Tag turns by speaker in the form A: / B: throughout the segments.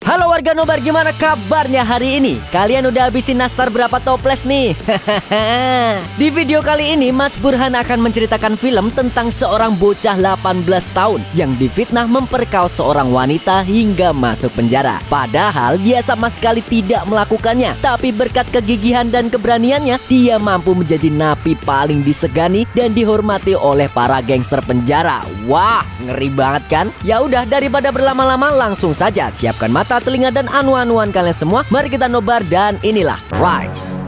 A: Halo warga Nobar, gimana kabarnya hari ini? Kalian udah habisin nastar berapa toples nih? Di video kali ini Mas Burhan akan menceritakan film tentang seorang bocah 18 tahun yang difitnah memperkaos seorang wanita hingga masuk penjara. Padahal dia sama sekali tidak melakukannya, tapi berkat kegigihan dan keberaniannya dia mampu menjadi napi paling disegani dan dihormati oleh para gangster penjara. Wah, ngeri banget kan? Ya udah, daripada berlama-lama langsung saja siapkan mata, telinga, dan anu-anuan kalian semua. Mari kita nobar dan inilah Rise.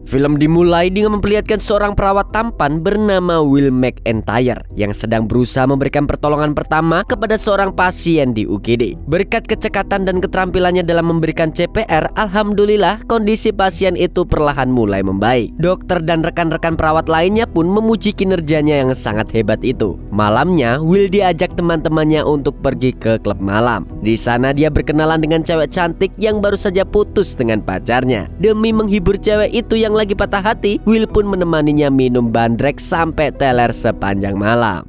A: Film dimulai dengan memperlihatkan seorang perawat tampan bernama Will McEntire yang sedang berusaha memberikan pertolongan pertama kepada seorang pasien di UGD. Berkat kecekatan dan keterampilannya dalam memberikan CPR, alhamdulillah kondisi pasien itu perlahan mulai membaik. Dokter dan rekan-rekan perawat lainnya pun memuji kinerjanya yang sangat hebat itu. Malamnya, Will diajak teman-temannya untuk pergi ke klub malam. Di sana dia berkenalan dengan cewek cantik yang baru saja putus dengan pacarnya. Demi menghibur cewek itu yang lagi patah hati, Will pun menemaninya minum bandrek sampai teler sepanjang malam.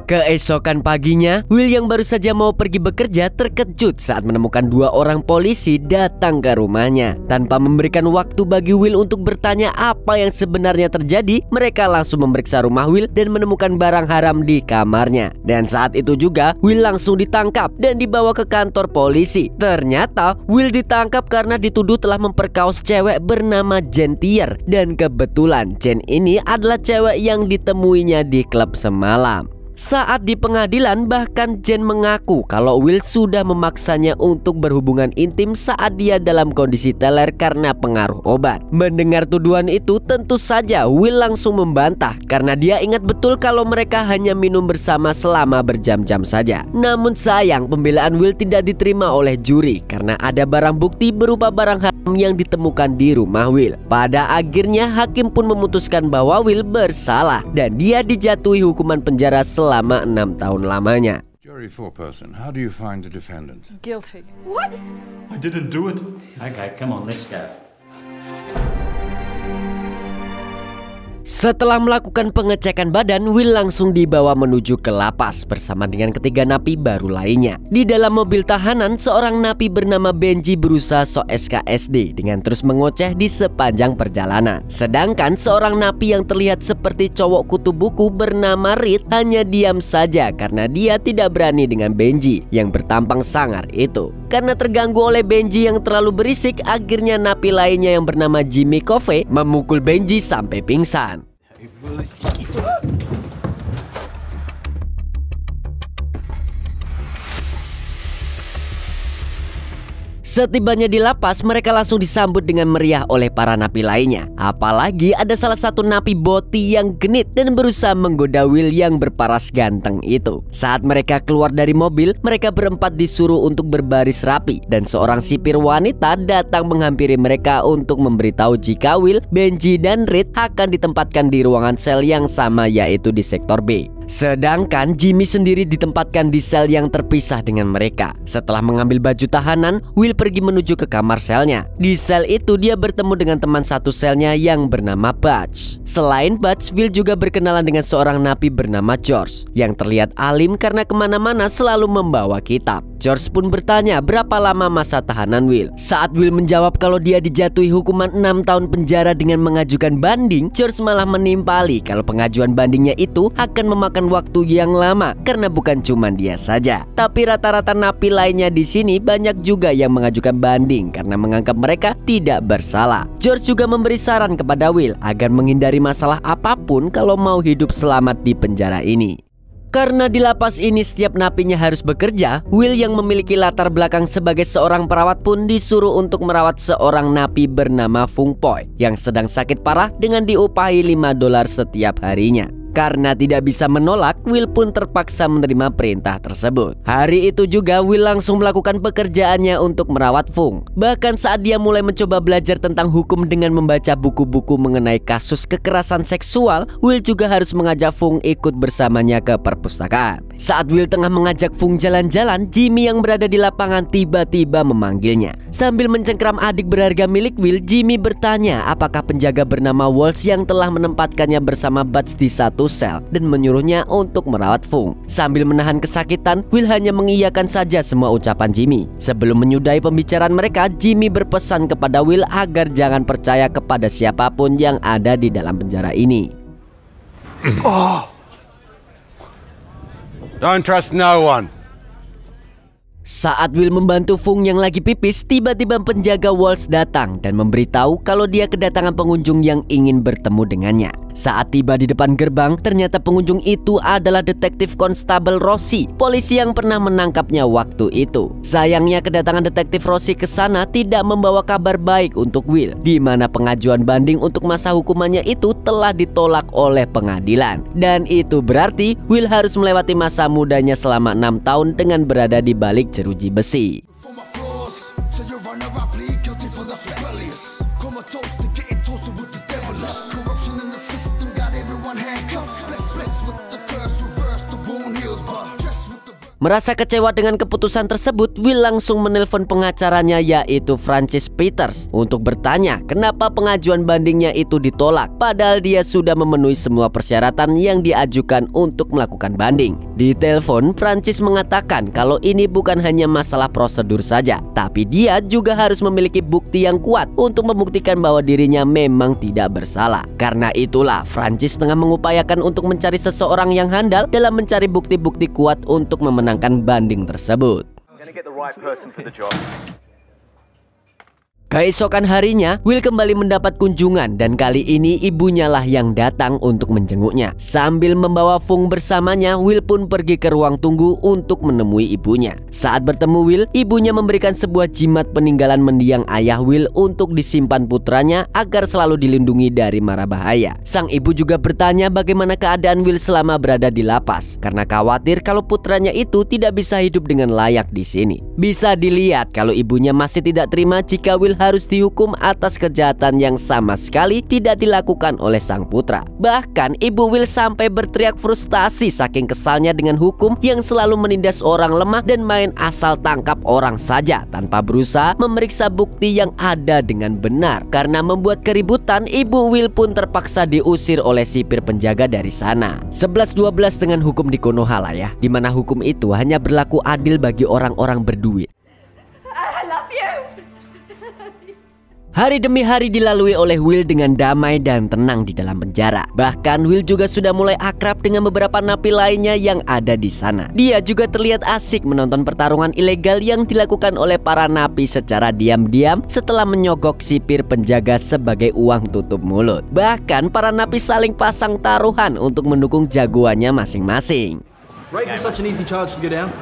A: Keesokan paginya, Will yang baru saja mau pergi bekerja terkejut saat menemukan dua orang polisi datang ke rumahnya. Tanpa memberikan waktu bagi Will untuk bertanya apa yang sebenarnya terjadi, mereka langsung memeriksa rumah Will dan menemukan barang haram di kamarnya. Dan saat itu juga, Will langsung ditangkap dan dibawa ke kantor polisi. Ternyata, Will ditangkap karena dituduh telah memperkaos cewek bernama Jen Tier. Dan kebetulan, Jen ini adalah cewek yang ditemuinya di klub semalam. Saat di pengadilan, bahkan Jen mengaku kalau Will sudah memaksanya untuk berhubungan intim saat dia dalam kondisi teler karena pengaruh obat. Mendengar tuduhan itu, tentu saja Will langsung membantah karena dia ingat betul kalau mereka hanya minum bersama selama berjam-jam saja. Namun sayang, pembelaan Will tidak diterima oleh juri karena ada barang bukti berupa barang haram yang ditemukan di rumah Will. Pada akhirnya, hakim pun memutuskan bahwa Will bersalah dan dia dijatuhi hukuman penjara selama 6 tahun lamanya.
B: Jury foreperson, how do you find the defendant?
C: Guilty. What?
D: I didn't do it.
E: Okay, come on, let's go.
A: Setelah melakukan pengecekan badan, Will langsung dibawa menuju ke lapas bersama dengan ketiga napi baru lainnya. Di dalam mobil tahanan, seorang napi bernama Benji berusaha sok SKSD dengan terus mengoceh di sepanjang perjalanan. Sedangkan seorang napi yang terlihat seperti cowok kutu buku bernama Reed hanya diam saja karena dia tidak berani dengan Benji yang bertampang sangar itu. Karena terganggu oleh Benji yang terlalu berisik, akhirnya napi lainnya yang bernama Jimmy Covey memukul Benji sampai pingsan. Setibanya di lapas, mereka langsung disambut dengan meriah oleh para napi lainnya. Apalagi ada salah satu napi Boti yang genit dan berusaha menggoda Will yang berparas ganteng itu. Saat mereka keluar dari mobil, mereka berempat disuruh untuk berbaris rapi dan seorang sipir wanita datang menghampiri mereka untuk memberitahu jika Will, Benji, dan Reed akan ditempatkan di ruangan sel yang sama, yaitu di sektor B. Sedangkan Jimmy sendiri ditempatkan di sel yang terpisah dengan mereka. Setelah mengambil baju tahanan, Will pergi menuju ke kamar selnya. Di sel itu dia bertemu dengan teman satu selnya yang bernama Butch. Selain Butch, Will juga berkenalan dengan seorang napi bernama George yang terlihat alim karena kemana-mana selalu membawa kitab. George pun bertanya berapa lama masa tahanan Will. Saat Will menjawab kalau dia dijatuhi hukuman 6 tahun penjara dengan mengajukan banding, George malah menimpali kalau pengajuan bandingnya itu akan memakan waktu yang lama karena bukan cuma dia saja, tapi rata-rata napi lainnya di sini banyak juga yang mengajukan banding karena menganggap mereka tidak bersalah. George juga memberi saran kepada Will agar menghindari masalah apapun kalau mau hidup selamat di penjara ini. Karena di lapas ini setiap napinya harus bekerja, Will yang memiliki latar belakang sebagai seorang perawat pun disuruh untuk merawat seorang napi bernama Fung Poi yang sedang sakit parah dengan diupahi $5 setiap harinya. Karena tidak bisa menolak, Will pun terpaksa menerima perintah tersebut. Hari itu juga Will langsung melakukan pekerjaannya untuk merawat Fung. Bahkan saat dia mulai mencoba belajar tentang hukum dengan membaca buku-buku mengenai kasus kekerasan seksual, Will juga harus mengajak Fung ikut bersamanya ke perpustakaan. Saat Will tengah mengajak Fung jalan-jalan, Jimmy yang berada di lapangan tiba-tiba memanggilnya. Sambil mencengkram adik berharga milik Will, Jimmy bertanya apakah penjaga bernama Walsh yang telah menempatkannya bersama Butch di satu sel dan menyuruhnya untuk merawat Fung. Sambil menahan kesakitan, Will hanya mengiyakan saja semua ucapan Jimmy. Sebelum menyudahi pembicaraan mereka, Jimmy berpesan kepada Will agar jangan percaya kepada siapapun yang ada di dalam penjara ini.
B: Don't trust no one.
A: Saat Will membantu Fung yang lagi pipis, tiba-tiba penjaga Walsh datang dan memberitahu kalau dia kedatangan pengunjung yang ingin bertemu dengannya. Saat tiba di depan gerbang, ternyata pengunjung itu adalah detektif konstabel Rossi, polisi yang pernah menangkapnya waktu itu. Sayangnya kedatangan detektif Rossi ke sana tidak membawa kabar baik untuk Will, di mana pengajuan banding untuk masa hukumannya itu telah ditolak oleh pengadilan. Dan itu berarti Will harus melewati masa mudanya selama 6 tahun dengan berada di balik jeruji besi. Merasa kecewa dengan keputusan tersebut, Will langsung menelpon pengacaranya yaitu Francis Peters untuk bertanya kenapa pengajuan bandingnya itu ditolak padahal dia sudah memenuhi semua persyaratan yang diajukan untuk melakukan banding. Di telepon, Francis mengatakan kalau ini bukan hanya masalah prosedur saja, tapi dia juga harus memiliki bukti yang kuat untuk membuktikan bahwa dirinya memang tidak bersalah. Karena itulah Francis tengah mengupayakan untuk mencari seseorang yang handal dalam mencari bukti-bukti kuat untuk memenangkan banding tersebut. Keesokan harinya, Will kembali mendapat kunjungan dan kali ini ibunya lah yang datang untuk menjenguknya. Sambil membawa Fung bersamanya, Will pun pergi ke ruang tunggu untuk menemui ibunya. Saat bertemu Will, ibunya memberikan sebuah jimat peninggalan mendiang ayah Will untuk disimpan putranya agar selalu dilindungi dari mara bahaya. Sang ibu juga bertanya bagaimana keadaan Will selama berada di lapas, karena khawatir kalau putranya itu tidak bisa hidup dengan layak di sini. Bisa dilihat kalau ibunya masih tidak terima jika Will harus dihukum atas kejahatan yang sama sekali tidak dilakukan oleh sang putra. Bahkan ibu Will sampai berteriak frustasi saking kesalnya dengan hukum yang selalu menindas orang lemah dan main asal tangkap orang saja tanpa berusaha memeriksa bukti yang ada dengan benar. Karena membuat keributan, ibu Will pun terpaksa diusir oleh sipir penjaga dari sana. 11-12 dengan hukum di Konoha lah ya, dimana hukum itu hanya berlaku adil bagi orang-orang berduit.
C: I love you.
A: Hari demi hari dilalui oleh Will dengan damai dan tenang di dalam penjara. Bahkan Will juga sudah mulai akrab dengan beberapa napi lainnya yang ada di sana. Dia juga terlihat asik menonton pertarungan ilegal yang dilakukan oleh para napi secara diam-diam setelah menyogok sipir penjaga sebagai uang tutup mulut. Bahkan para napi saling pasang taruhan untuk mendukung jagoannya masing-masing.
D: Rape is such an easy charge to go down.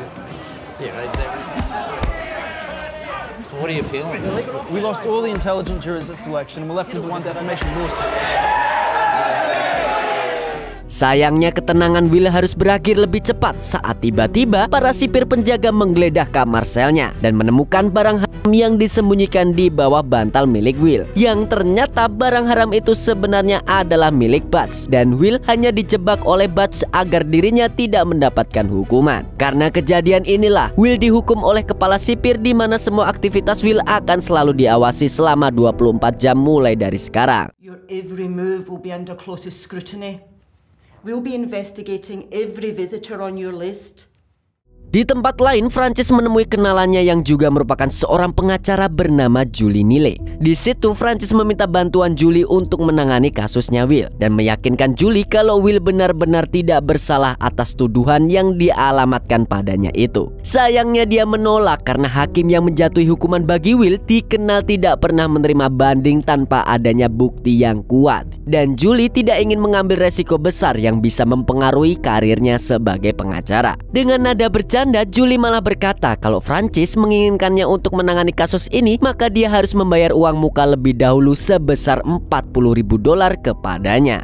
E: What are you appealing?
D: We lost all the intelligent jurors at selection and we're left with the one defamation lawsuit.
A: Sayangnya ketenangan Will harus berakhir lebih cepat saat tiba-tiba para sipir penjaga menggeledah kamar selnya dan menemukan barang haram yang disembunyikan di bawah bantal milik Will. Yang ternyata barang haram itu sebenarnya adalah milik Butch dan Will hanya dijebak oleh Butch agar dirinya tidak mendapatkan hukuman. Karena kejadian inilah Will dihukum oleh kepala sipir di mana semua aktivitas Will akan selalu diawasi selama 24 jam mulai dari sekarang.
C: Your every move will be under closest scrutiny. We'll be investigating every visitor on your list.
A: Di tempat lain, Francis menemui kenalannya yang juga merupakan seorang pengacara bernama Julie Nile. Di situ, Francis meminta bantuan Julie untuk menangani kasusnya Will dan meyakinkan Julie kalau Will benar-benar tidak bersalah atas tuduhan yang dialamatkan padanya itu. Sayangnya dia menolak karena hakim yang menjatuhi hukuman bagi Will dikenal tidak pernah menerima banding tanpa adanya bukti yang kuat. Dan Julie tidak ingin mengambil resiko besar yang bisa mempengaruhi karirnya sebagai pengacara. Dengan nada bercanda, Julie malah berkata kalau Francis menginginkannya untuk menangani kasus ini, maka dia harus membayar uang muka lebih dahulu sebesar $40.000 kepadanya.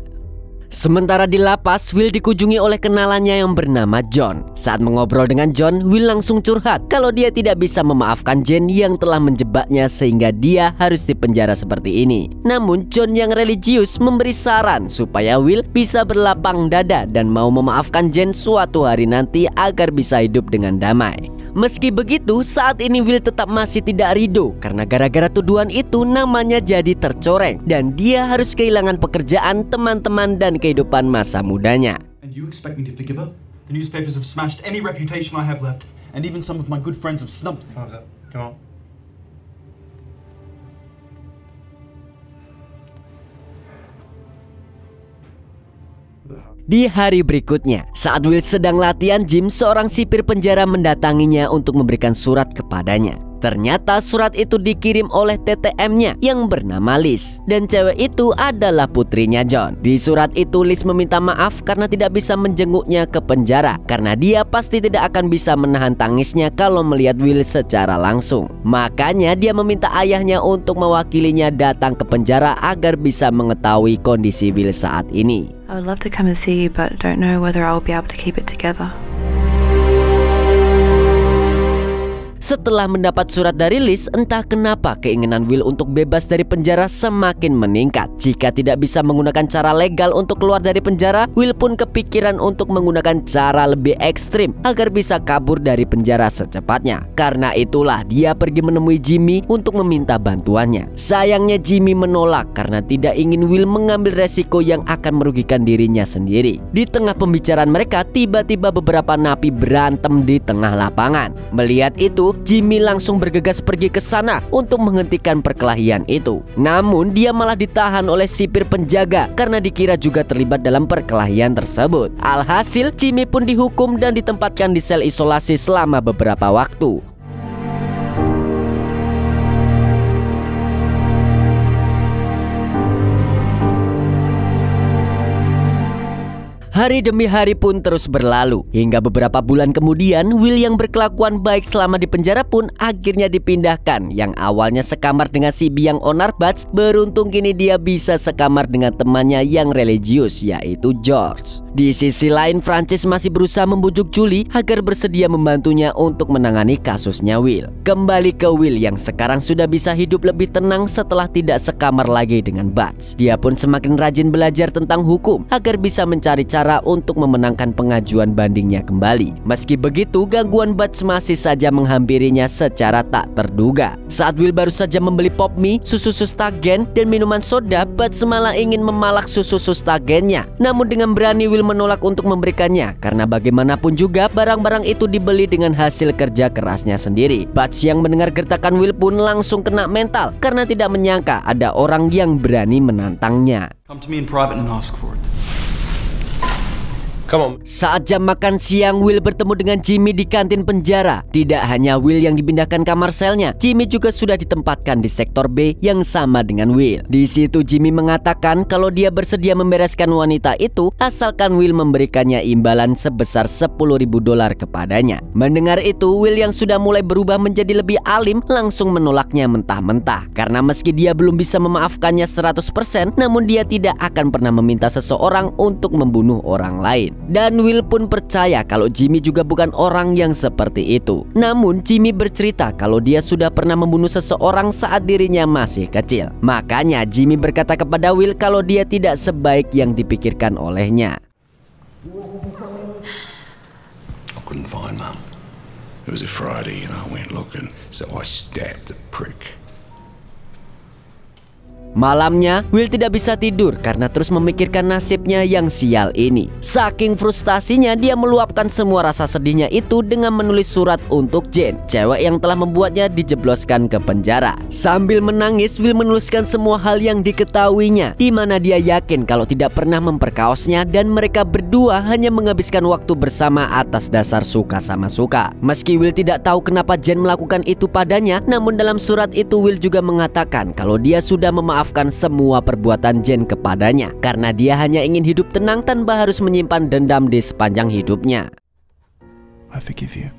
A: Sementara di lapas, Will dikunjungi oleh kenalannya yang bernama John. Saat mengobrol dengan John, Will langsung curhat kalau dia tidak bisa memaafkan Jane yang telah menjebaknya sehingga dia harus dipenjara seperti ini. Namun John yang religius memberi saran supaya Will bisa berlapang dada dan mau memaafkan Jane suatu hari nanti agar bisa hidup dengan damai. Meski begitu, saat ini Will tetap masih tidak ridho karena gara-gara tuduhan itu namanya jadi tercoreng dan dia harus kehilangan pekerjaan, teman-teman, dan kehidupan masa mudanya.
F: And you expect me to forgive her? The newspapers have smashed any reputation I have left, and even some of my good friends have snubbed me. Come on.
A: Di hari berikutnya, saat Will sedang latihan gym, seorang sipir penjara mendatanginya untuk memberikan surat kepadanya. Ternyata surat itu dikirim oleh TTM-nya yang bernama Liz, dan cewek itu adalah putrinya John. Di surat itu Liz meminta maaf karena tidak bisa menjenguknya ke penjara karena dia pasti tidak akan bisa menahan tangisnya kalau melihat Will secara langsung. Makanya dia meminta ayahnya untuk mewakilinya datang ke penjara agar bisa mengetahui kondisi Will saat ini.
G: I would love to come and see you, but don't know whether I will be able to keep it together.
A: Setelah mendapat surat dari Liz, entah kenapa keinginan Will untuk bebas dari penjara semakin meningkat. Jika tidak bisa menggunakan cara legal untuk keluar dari penjara, Will pun kepikiran untuk menggunakan cara lebih ekstrim agar bisa kabur dari penjara secepatnya. Karena itulah dia pergi menemui Jimmy untuk meminta bantuannya. Sayangnya Jimmy menolak karena tidak ingin Will mengambil resiko yang akan merugikan dirinya sendiri. Di tengah pembicaraan mereka, tiba-tiba beberapa napi berantem di tengah lapangan. Melihat itu, Jimmy langsung bergegas pergi ke sana untuk menghentikan perkelahian itu. Namun dia malah ditahan oleh sipir penjaga karena dikira juga terlibat dalam perkelahian tersebut. Alhasil Jimmy pun dihukum dan ditempatkan di sel isolasi selama beberapa waktu. Hari demi hari pun terus berlalu. Hingga beberapa bulan kemudian, Will yang berkelakuan baik selama di penjara pun akhirnya dipindahkan. Yang awalnya sekamar dengan si biang onar Butch, beruntung kini dia bisa sekamar dengan temannya yang religius, yaitu George. Di sisi lain, Francis masih berusaha membujuk Julie agar bersedia membantunya untuk menangani kasusnya Will. Kembali ke Will yang sekarang sudah bisa hidup lebih tenang setelah tidak sekamar lagi dengan Butch. Dia pun semakin rajin belajar tentang hukum agar bisa mencari cara untuk memenangkan pengajuan bandingnya kembali. Meski begitu, gangguan Butch masih saja menghampirinya secara tak terduga. Saat Will baru saja membeli pop mie, susu sustagen, dan minuman soda, Butch malah ingin memalak susu sustagennya. Namun dengan berani Will menolak untuk memberikannya karena bagaimanapun juga barang-barang itu dibeli dengan hasil kerja kerasnya sendiri. Butch yang mendengar gertakan Will pun langsung kena mental karena tidak menyangka ada orang yang berani menantangnya.
F: Come to me in private and ask for it.
A: Saat jam makan siang, Will bertemu dengan Jimmy di kantin penjara. Tidak hanya Will yang dipindahkan kamar selnya, Jimmy juga sudah ditempatkan di sektor B yang sama dengan Will. Di situ Jimmy mengatakan kalau dia bersedia membereskan wanita itu asalkan Will memberikannya imbalan sebesar $10.000 kepadanya. Mendengar itu, Will yang sudah mulai berubah menjadi lebih alim langsung menolaknya mentah-mentah. Karena meski dia belum bisa memaafkannya 100%, namun dia tidak akan pernah meminta seseorang untuk membunuh orang lain. Dan Will pun percaya kalau Jimmy juga bukan orang yang seperti itu. Namun Jimmy bercerita kalau dia sudah pernah membunuh seseorang saat dirinya masih kecil. Makanya Jimmy berkata kepada Will kalau dia tidak sebaik yang dipikirkan olehnya.
B: I couldn't find Mum. It was a Friday and I went looking, so I stabbed the prick.
A: Malamnya, Will tidak bisa tidur karena terus memikirkan nasibnya yang sial ini. Saking frustasinya, dia meluapkan semua rasa sedihnya itu dengan menulis surat untuk Jane, cewek yang telah membuatnya dijebloskan ke penjara. Sambil menangis, Will menuliskan semua hal yang diketahuinya, di mana dia yakin kalau tidak pernah memperkaosnya dan mereka berdua hanya menghabiskan waktu bersama atas dasar suka sama suka. Meski Will tidak tahu kenapa Jane melakukan itu padanya, namun dalam surat itu Will juga mengatakan kalau dia sudah memaafkan semua perbuatan Jane kepadanya karena dia hanya ingin hidup tenang tanpa harus menyimpan dendam di sepanjang hidupnya.
F: I forgive you.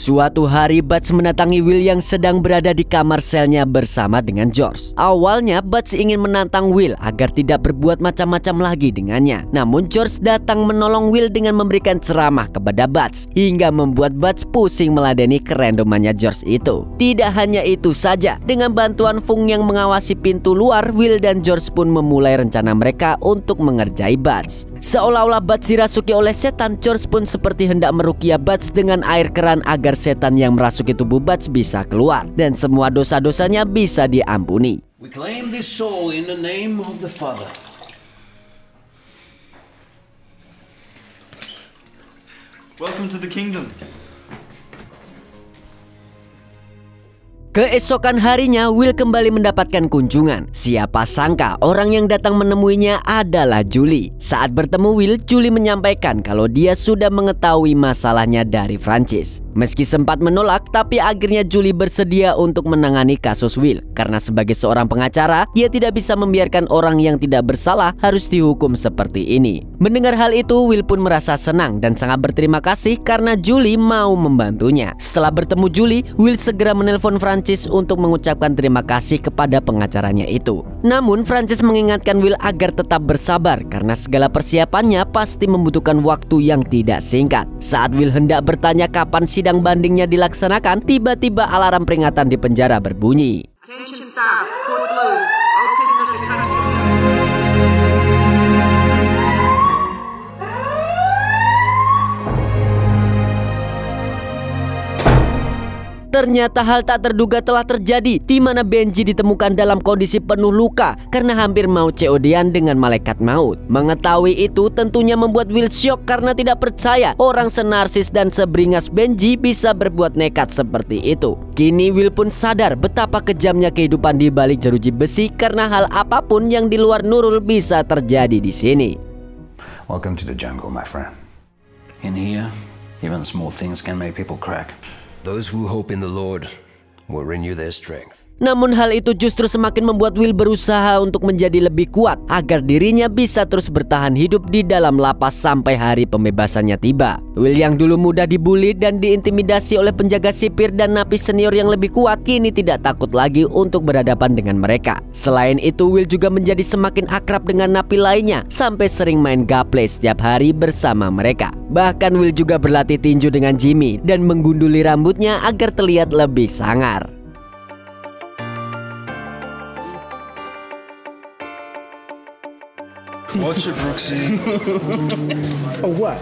A: Suatu hari Butch mendatangi Will yang sedang berada di kamar selnya bersama dengan George. Awalnya Butch ingin menantang Will agar tidak berbuat macam-macam lagi dengannya. Namun George datang menolong Will dengan memberikan ceramah kepada Butch hingga membuat Butch pusing meladeni kerandomannya George itu. Tidak hanya itu saja, dengan bantuan Fung yang mengawasi pintu luar, Will dan George pun memulai rencana mereka untuk mengerjai Butch. Seolah-olah Butch dirasuki oleh setan, George pun seperti hendak meruqyah Butch dengan air keran agar setan yang merasuki tubuh Butch bisa keluar dan semua dosa-dosanya bisa diampuni.
B: We claim this soul in the name of the Father.
F: Welcome to the kingdom.
A: Keesokan harinya, Will kembali mendapatkan kunjungan. Siapa sangka orang yang datang menemuinya adalah Julie. Saat bertemu Will, Julie menyampaikan kalau dia sudah mengetahui masalahnya dari Francis. Meski sempat menolak, tapi akhirnya Julie bersedia untuk menangani kasus Will. Karena sebagai seorang pengacara, dia tidak bisa membiarkan orang yang tidak bersalah harus dihukum seperti ini. Mendengar hal itu, Will pun merasa senang dan sangat berterima kasih karena Julie mau membantunya. Setelah bertemu Julie, Will segera menelpon Francis untuk mengucapkan terima kasih kepada pengacaranya itu. Namun Francis mengingatkan Will agar tetap bersabar karena segala persiapannya pasti membutuhkan waktu yang tidak singkat. Saat Will hendak bertanya kapan sidang bandingnya dilaksanakan, tiba-tiba alarm peringatan di penjara berbunyi.
C: Attention staff, code blue. All prisoners return to the
A: Ternyata hal tak terduga telah terjadi, di mana Benji ditemukan dalam kondisi penuh luka karena hampir mau COD-an dengan malaikat maut. Mengetahui itu tentunya membuat Will syok karena tidak percaya orang senarsis dan seberingas Benji bisa berbuat nekat seperti itu. Kini Will pun sadar betapa kejamnya kehidupan di balik jeruji besi karena hal apapun yang di luar Nurul bisa terjadi di sini.
B: Welcome to the jungle, my friend. In here, even small things can make people crack. Those who hope in the Lord will renew their strength.
A: Namun hal itu justru semakin membuat Will berusaha untuk menjadi lebih kuat agar dirinya bisa terus bertahan hidup di dalam lapas sampai hari pembebasannya tiba. Will yang dulu mudah dibully dan diintimidasi oleh penjaga sipir dan napi senior yang lebih kuat, kini tidak takut lagi untuk berhadapan dengan mereka. Selain itu, Will juga menjadi semakin akrab dengan napi lainnya sampai sering main gaple setiap hari bersama mereka. Bahkan Will juga berlatih tinju dengan Jimmy dan menggunduli rambutnya agar terlihat lebih sangar.
F: Watch it, Brooksy.
E: Oh, what?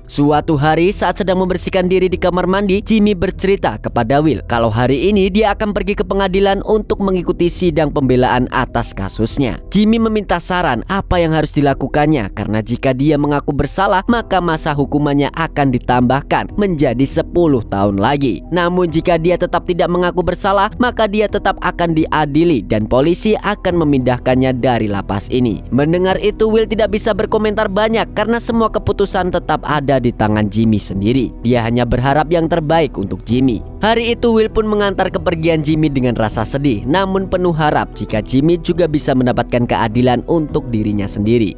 A: Suatu hari saat sedang membersihkan diri di kamar mandi, Jimmy bercerita kepada Will kalau hari ini dia akan pergi ke pengadilan untuk mengikuti sidang pembelaan atas kasusnya. Jimmy meminta saran apa yang harus dilakukannya karena jika dia mengaku bersalah maka masa hukumannya akan ditambahkan menjadi 10 tahun lagi. Namun jika dia tetap tidak mengaku bersalah maka dia tetap akan diadili dan polisi akan memindahkannya dari lapas ini. Mendengar itu, Will tidak bisa berkomentar banyak karena semua keputusan tetap ada di tangan Jimmy sendiri. Dia hanya berharap yang terbaik untuk Jimmy. Hari itu Will pun mengantar kepergian Jimmy dengan rasa sedih, namun penuh harap jika Jimmy juga bisa mendapatkan keadilan untuk dirinya sendiri.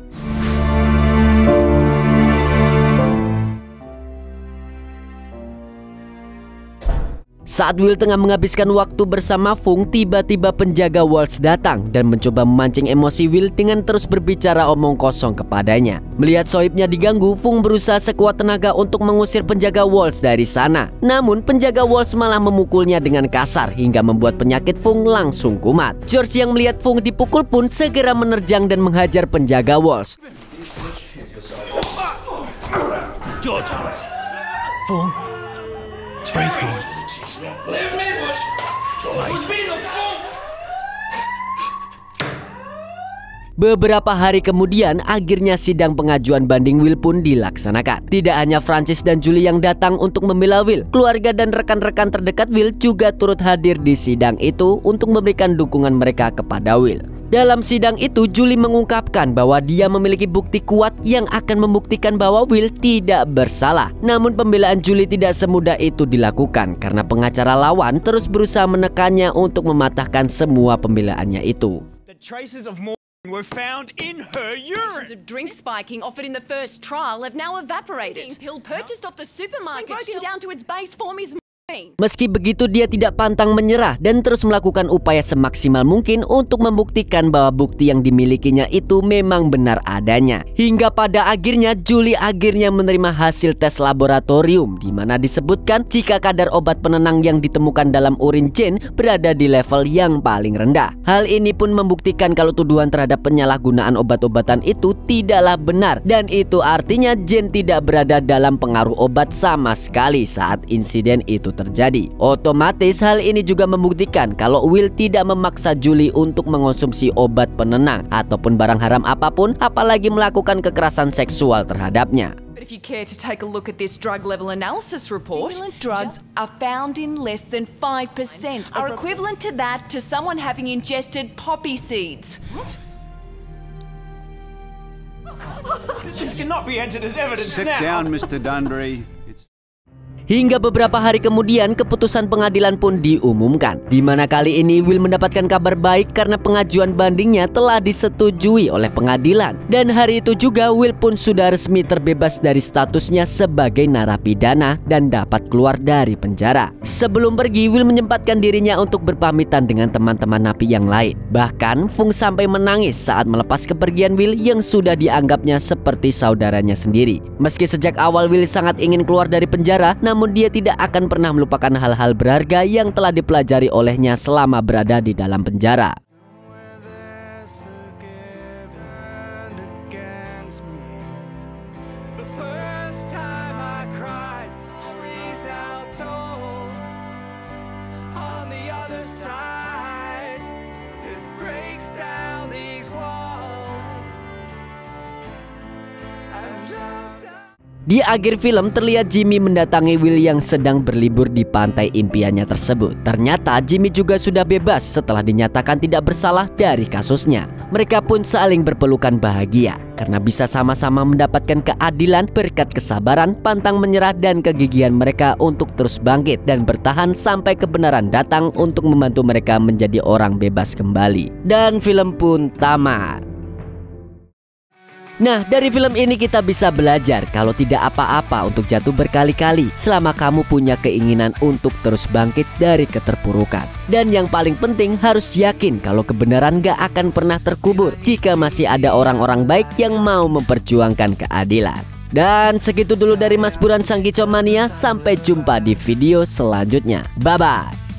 A: Saat Will tengah menghabiskan waktu bersama Fung, tiba-tiba penjaga Waltz datang dan mencoba memancing emosi Will dengan terus berbicara omong kosong kepadanya. Melihat sohibnya diganggu, Fung berusaha sekuat tenaga untuk mengusir penjaga Waltz dari sana. Namun penjaga Waltz malah memukulnya dengan kasar hingga membuat penyakit Fung langsung kumat. George yang melihat Fung dipukul pun segera menerjang dan menghajar penjaga Waltz.
F: George! Fung! Breathe, Fung!
B: Leave me, Bush! George, be the fool!
A: Beberapa hari kemudian, akhirnya sidang pengajuan banding Will pun dilaksanakan. Tidak hanya Francis dan Julie yang datang untuk membela Will, keluarga dan rekan-rekan terdekat Will juga turut hadir di sidang itu untuk memberikan dukungan mereka kepada Will. Dalam sidang itu, Julie mengungkapkan bahwa dia memiliki bukti kuat yang akan membuktikan bahwa Will tidak bersalah. Namun pembelaan Julie tidak semudah itu dilakukan karena pengacara lawan terus berusaha menekannya untuk mematahkan semua pembelaannya itu.
H: The traces of morphine were found in her urine.
I: Of drink spiking offered in the first trial have now evaporated. Pill purchased off the supermarket broken down to its base form is morphine.
A: Meski begitu, dia tidak pantang menyerah dan terus melakukan upaya semaksimal mungkin untuk membuktikan bahwa bukti yang dimilikinya itu memang benar adanya. Hingga pada akhirnya Julie akhirnya menerima hasil tes laboratorium di mana disebutkan jika kadar obat penenang yang ditemukan dalam urin Jane berada di level yang paling rendah. Hal ini pun membuktikan kalau tuduhan terhadap penyalahgunaan obat-obatan itu tidaklah benar, dan itu artinya Jane tidak berada dalam pengaruh obat sama sekali saat insiden itu terjadi. Otomatis hal ini juga membuktikan kalau Will tidak memaksa Julie untuk mengonsumsi obat penenang ataupun barang haram apapun, apalagi melakukan kekerasan seksual terhadapnya.
I: But if you care to take a look at this drug level analysis report, stimulant drugs are found in less than 5%, are equivalent to that to someone having ingested poppy seeds.
H: This cannot be entered as evidence
J: Sit
H: now.
J: down, Mr. Dundry.
A: Hingga beberapa hari kemudian keputusan pengadilan pun diumumkan, di mana kali ini Will mendapatkan kabar baik karena pengajuan bandingnya telah disetujui oleh pengadilan. Dan hari itu juga Will pun sudah resmi terbebas dari statusnya sebagai narapidana dan dapat keluar dari penjara. Sebelum pergi, Will menyempatkan dirinya untuk berpamitan dengan teman-teman napi yang lain. Bahkan Fung sampai menangis saat melepas kepergian Will yang sudah dianggapnya seperti saudaranya sendiri. Meski sejak awal Will sangat ingin keluar dari penjara, namun dia tidak akan pernah melupakan hal-hal berharga yang telah dipelajari olehnya selama berada di dalam penjara. Di akhir film terlihat Jimmy mendatangi Will yang sedang berlibur di pantai impiannya tersebut. Ternyata Jimmy juga sudah bebas setelah dinyatakan tidak bersalah dari kasusnya. Mereka pun saling berpelukan bahagia karena bisa sama-sama mendapatkan keadilan berkat kesabaran, pantang menyerah, dan kegigihan mereka untuk terus bangkit dan bertahan sampai kebenaran datang untuk membantu mereka menjadi orang bebas kembali. Dan film pun tamat. Nah, dari film ini kita bisa belajar kalau tidak apa-apa untuk jatuh berkali-kali selama kamu punya keinginan untuk terus bangkit dari keterpurukan. Dan yang paling penting harus yakin kalau kebenaran gak akan pernah terkubur jika masih ada orang-orang baik yang mau memperjuangkan keadilan. Dan segitu dulu dari Mas Buran Sang Kicau Mania, sampai jumpa di video selanjutnya. Bye-bye.